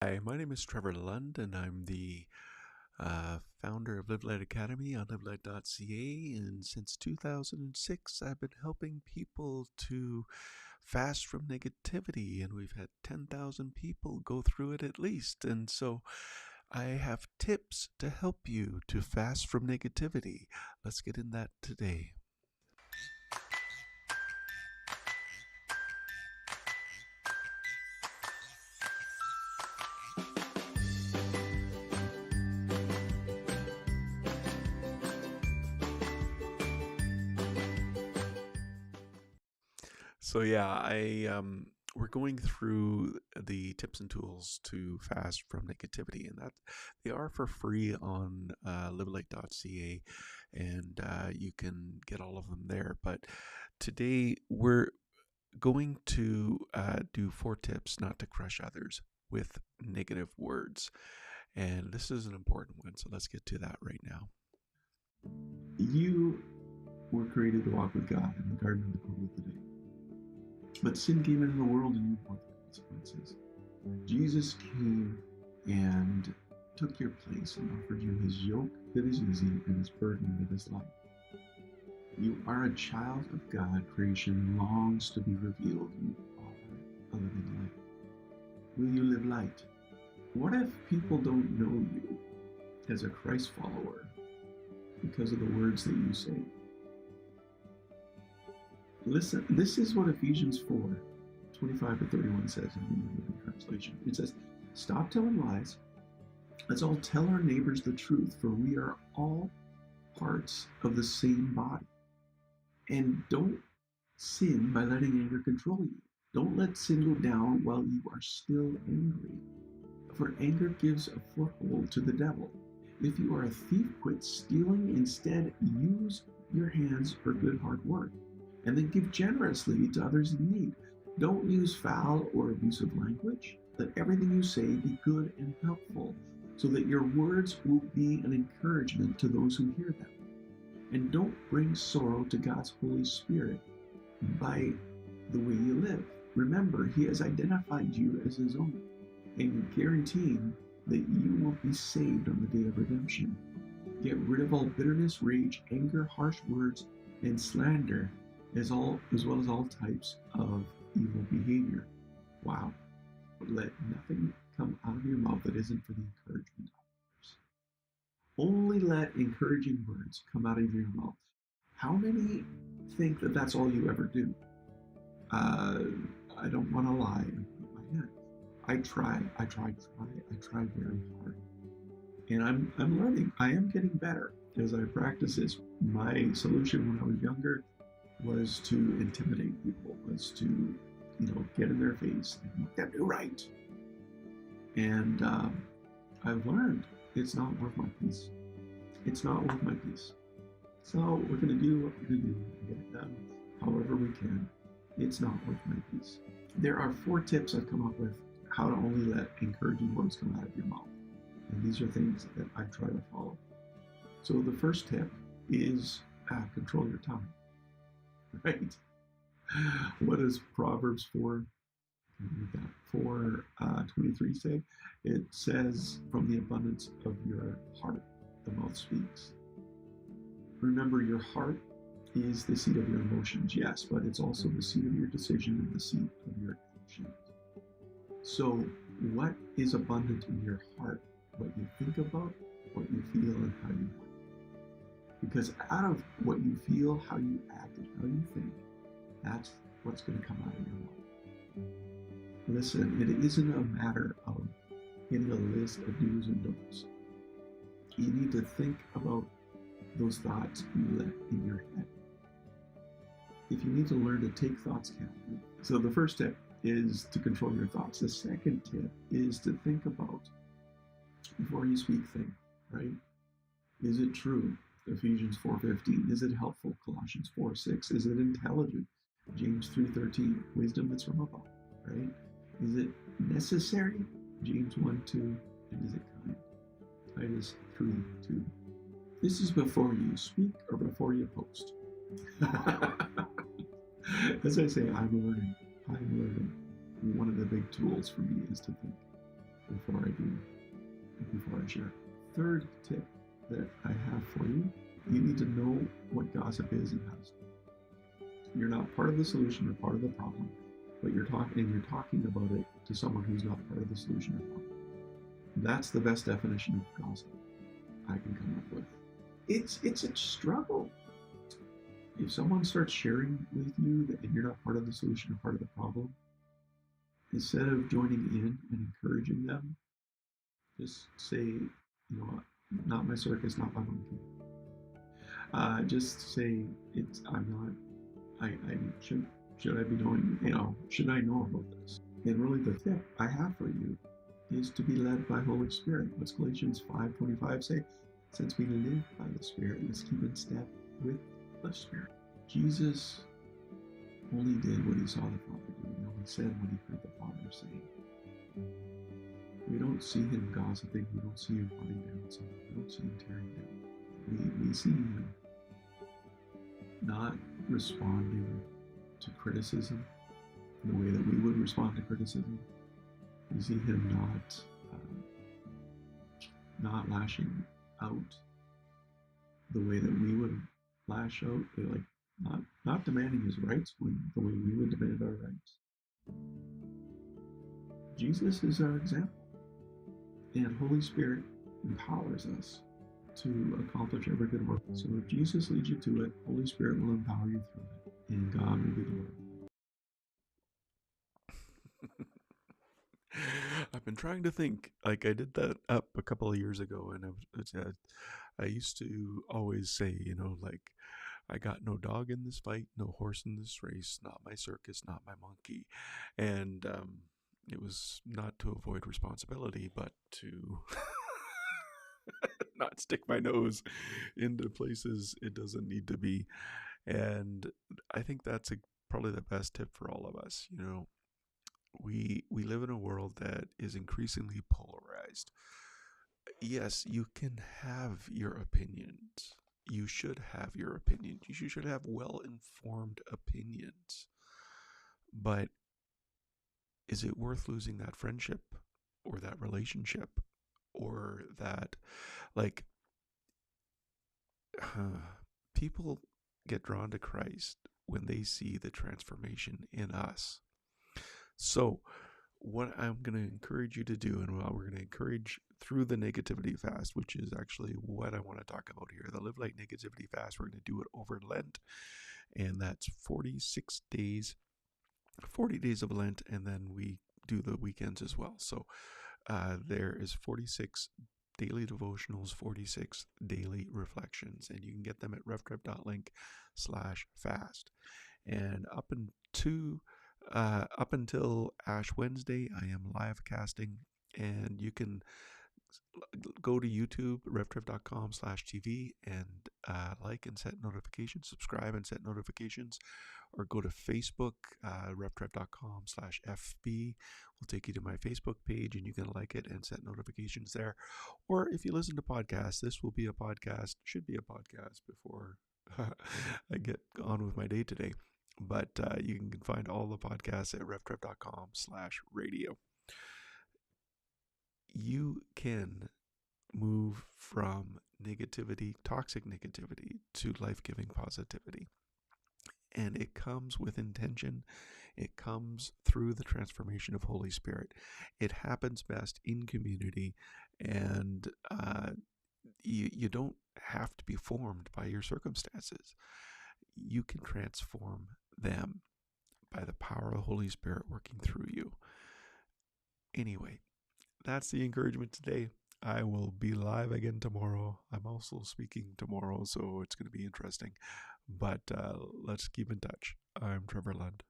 Hi, my name is Trevor Lund, and I'm the founder of Live Light Academy on livelight.ca. And since 2006, I've been helping people to fast from negativity, and we've had 10,000 people go through it at least. And so I have tips to help you to fast from negativity. Let's get in that today. So yeah, I we're going through the tips and tools to fast from negativity, and that they are for free on livelight.ca, and you can get all of them there. But today we're going to do 4 tips not to crush others with negative words, and this is an important one. So let's get to that right now. You were created to walk with God in the Garden of the Cool today. But sin came into the world and you bore the consequences. Jesus came and took your place and offered you his yoke that is easy and his burden that is light. You are a child of God. Creation longs to be revealed. You are a living light. Will you live light? What if people don't know you as a Christ follower because of the words that you say? Listen, this is what Ephesians 4:25-31 says in the New Living Translation. It says, "Stop telling lies. Let's all tell our neighbors the truth, for we are all parts of the same body. And don't sin by letting anger control you. Don't let sin go down while you are still angry, for anger gives a foothold to the devil. If you are a thief, quit stealing. Instead, use your hands for good hard work, and then give generously to others in need. Don't use foul or abusive language. Let everything you say be good and helpful, so that your words will be an encouragement to those who hear them. And don't bring sorrow to God's Holy Spirit by the way you live. Remember, he has identified you as his own, and guaranteeing that you will be saved on the day of redemption. Get rid of all bitterness, rage, anger, harsh words, and slander, as well as all types of evil behavior." Wow. Let nothing come out of your mouth that isn't for the encouragement of others. Only let encouraging words come out of your mouth. How many think that that's all you ever do? Uh, I don't want to lie. I try very hard. And I'm learning. I am getting better as I practice this. My solution when I was younger was to intimidate people, was to, get in their face and make them do right. And I've learned it's not worth my peace. It's not worth my peace. So we're going to do what we're going to do and get it done however we can. It's not worth my peace. There are 4 tips I've come up with how to only let encouraging words come out of your mouth. And these are things that I try to follow. So the first tip is control your tongue. Right? What does Proverbs 4:23 say? It says, "From the abundance of your heart, the mouth speaks." Remember, your heart is the seat of your emotions, yes, but it's also the seat of your decision and the seat of your actions. So, what is abundant in your heart? What you think about, what you feel, and how you act. Because out of what you feel, how you act, and how you think, that's what's going to come out of your mouth. Listen, it isn't a matter of getting a list of do's and don'ts. You need to think about those thoughts you let in your head. If you need to learn to take thoughts captive. So the first tip is to control your thoughts. The second tip is to think about, before you speak, think, right? Is it true? Ephesians 4:15. Is it helpful? Colossians 4:6. Is it intelligent? James 3:13. Wisdom that's from above, right? Is it necessary? James 1:2. And is it kind? Titus 3:2. This is before you speak or before you post. As I say, I'm learning. One of the big tools for me is to think before I share. Third tip that I have for you: you need to know what gossip is and how to stop. You're not part of the solution or part of the problem, but you're talking about it to someone who's not part of the solution or problem. That's the best definition of gossip I can come up with. It's a struggle. If someone starts sharing with you and you're not part of the solution or part of the problem, instead of joining in and encouraging them, just say, not my circus, not my monkey. Just say I'm not. I should I be knowing? Should I know about this? And really, the tip I have for you is to be led by Holy Spirit. What's Galatians 5:25 say? Since we live by the Spirit, let's keep in step with the Spirit. Jesus only did what he saw the Father do. He only said what he heard the Father say. We don't see him gossiping. We don't see him putting down something. We don't see him tearing down. We see him not responding to criticism in the way that we would respond to criticism. We see him not lashing out the way that we would lash out, like not demanding his rights the way we would demand our rights. Jesus is our example, and Holy Spirit empowers us to accomplish every good work. So if Jesus leads you to it, Holy Spirit will empower you through it, and God will be glorified. I've been trying to think. Like, I did that up a couple of years ago, and I used to always say, like, I got no dog in this fight, no horse in this race, not my circus, not my monkey. And it was not to avoid responsibility, but to not stick my nose into places it doesn't need to be. And I think that's probably the best tip for all of us. We live in a world that is increasingly polarized. Yes, you can have your opinions. You should have your opinions. You should have well-informed opinions. But is it worth losing that friendship or that relationship or that, like, people get drawn to Christ when they see the transformation in us. So what I'm going to encourage you to do, and what we're going to encourage through the negativity fast, which is actually what I want to talk about here, the Live Light Negativity Fast, we're going to do it over Lent, and that's 46 days, 40 days of Lent, and then we do the weekends as well. So there is 46 daily devotionals, 46 daily reflections, and you can get them at reftrip.link/fast. And up until Ash Wednesday, I am live casting, and you can go to YouTube, revtrip.com/TV, and like and set notifications, subscribe and set notifications, or go to Facebook, revtrip.com/FB. Will take you to my Facebook page, and you can like it and set notifications there. Or if you listen to podcasts, this will be a podcast, should be a podcast before I get on with my day today. But you can find all the podcasts at revtrip.com/radio. You can move from negativity, toxic negativity, to life-giving positivity. And it comes with intention. It comes through the transformation of Holy Spirit. It happens best in community, and you don't have to be formed by your circumstances. You can transform them by the power of the Holy Spirit working through you. Anyway, that's the encouragement today. I will be live again tomorrow. I'm also speaking tomorrow, so it's going to be interesting. But let's keep in touch. I'm Trevor Lund.